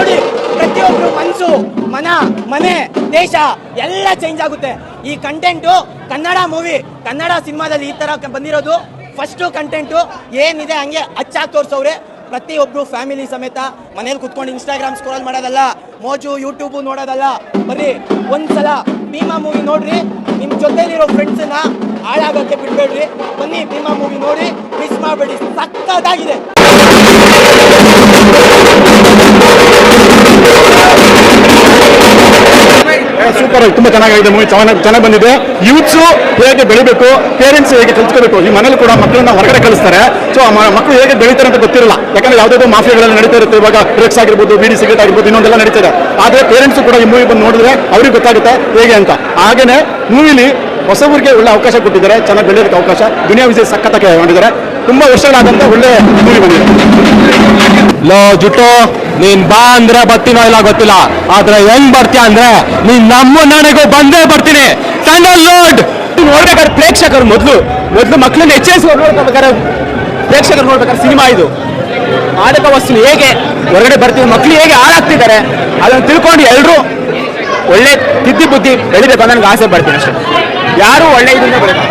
ನೋಡಿ ಪ್ರತಿಯೊಬ್ರು ಮನಸ್ಸು ಮನೆ ದೇಶ ಎಲ್ಲ ಚೇಂಜ್ ಆಗುತ್ತೆ. ಈ ಕಂಟೆಂಟು ಕನ್ನಡ ಮೂವಿ, ಕನ್ನಡ ಸಿನಿಮಾದಲ್ಲಿ ಈ ತರ ಬಂದಿರೋದು ಫಸ್ಟ್ ಕಂಟೆಂಟು ಏನಿದೆ ಹಂಗೆ ಅಚ್ಚಾಗಿ ತೋರಿಸವ್ರೆ. ಪ್ರತಿಯೊಬ್ರು ಫ್ಯಾಮಿಲಿ ಸಮೇತ ಮನೇಲಿ ಕುತ್ಕೊಂಡು ಇನ್ಸ್ಟಾಗ್ರಾಮ್ ಸ್ಕ್ರೋಲ್ ಮಾಡೋದಲ್ಲ, ಮೋಜು ಯೂಟ್ಯೂಬ್ ನೋಡೋದಲ್ಲ, ಬರೀ ಒಂದ್ಸಲ ಭೀಮಾ ಮೂವಿ ನೋಡ್ರಿ. ನಿಮ್ ಜೊತೆಲಿರೋ ಫ್ರೆಂಡ್ಸನ್ನ ಹಾಳಾಗೋಕ್ಕೆ ಬಿಡ್ಬೇಡ್ರಿ. ಬನ್ನಿ ಭೀಮಾ ಮೂವಿ ನೋಡಿ, ಮಿಸ್ ಮಾಡಬೇಡಿ, ಸಕ್ಕತ್ತಾಗಿದೆ. ಸೂಪರ್ ಆಗಿ ತುಂಬಾ ಚೆನ್ನಾಗಿದೆ ಮೂವಿ, ಚೆನ್ನಾಗಿ ಬಂದಿದೆ. ಯೂತ್ಸು ಹೇಗೆ ಬೆಳಿಬೇಕು, ಪೇರೆಂಟ್ಸ್ ಹೇಗೆ ಕಲ್ತ್ಕೋಬೇಕು. ಈ ಮನೇಲಿ ಕೂಡ ಮಕ್ಕಳನ್ನ ಹೊರಗಡೆ ಕಳಿಸ್ತಾರೆ. ಸೊ ಮಕ್ಕಳು ಹೇಗೆ ಬೆಳೀತಾರೆ ಅಂತ ಗೊತ್ತಿರಲ್ಲ. ಯಾಕಂದ್ರೆ ಯಾವುದಾದ್ರು ಮಾಫಿಯಾಗಳೆಲ್ಲ ನಡೀತಾ ಇರುತ್ತೆ. ಇವಾಗ ಡ್ರಗ್ಸ್ ಆಗಿರ್ಬೋದು, ಬೀಡಿ ಸಿಗರೇಟ್ ಆಗಿರ್ಬೋದು, ಇನ್ನೊಂದೆಲ್ಲ ನಡೀತಿದೆ. ಆದ್ರೆ ಪೇರೆಂಟ್ಸ್ ಕೂಡ ಈ ಮೂವಿ ಬಂದು ನೋಡಿದ್ರೆ ಅವ್ರಿಗೆ ಗೊತ್ತಾಗುತ್ತೆ ಹೇಗೆ ಅಂತ. ಹಾಗೇನೆ ಮೂವಿಲಿ ಹೊಸಬರಿಗೆ ಒಳ್ಳೆ ಅವಕಾಶ ಕೊಟ್ಟಿದ್ದಾರೆ, ಚೆನ್ನಾಗಿ ಬೆಳೆಯೋದಕ್ಕೆ ಅವಕಾಶ. ದುನಿಯಾ ವಿಜಯ್ ಸಖತ್ತಾಗಿ ಮಾಡಿದ್ದಾರೆ. ತುಂಬಾ ವರ್ಷಗಳಾದಂತ ಒಳ್ಳೆ ಮೂವಿ ಬಂದಿದೆ. ಲೋ ಜುಟ್ಟು, ನೀನ್ ಬಾ ಅಂದ್ರೆ ಬರ್ತೀನೋ ಇಲ್ಲ ಗೊತ್ತಿಲ್ಲ, ಆದ್ರೆ ಹೆಂಗ್ ಬರ್ತೀಯ ಅಂದ್ರೆ ನೀನ್ ನಮ್ಮ ನನಗೂ ಬಂದೇ ಬರ್ತೀನಿ. ಸ್ಟ್ಯಾಂಡರ್ಡ್ ಲೋಡ್ ನೋಡ್ಬೇಕಾದ್ರೆ ಪ್ರೇಕ್ಷಕರು ಮೊದಲು ಮಕ್ಕಳನ್ನ ನೋಡ್ಬೇಕಾದ್ರೆ ಪ್ರೇಕ್ಷಕರು ನೋಡ್ಬೇಕಾದ್ರೆ ಸಿನಿಮಾ ಇದು ಮಾದಕ ವಸ್ತು ಹೇಗೆ ಹೊರಗಡೆ ಬರ್ತೀವಿ, ಮಕ್ಕಳು ಹೇಗೆ ಹಾಳಾಗ್ತಿದ್ದಾರೆ ಅದನ್ನು ತಿಳ್ಕೊಂಡು ಎಲ್ಲರೂ ಒಳ್ಳೆ ತಿದ್ದಿ ಬುದ್ಧಿ ಬೆಳಿಬೇಕು ಅನ್ನೋ ನನಗೆ ಆಸೆ ಪಡ್ತೀನಿ ಅಷ್ಟೇ. ಯಾರು ಒಳ್ಳೆ ಇದನ್ನ ಬೆಳಿಬೇಕು.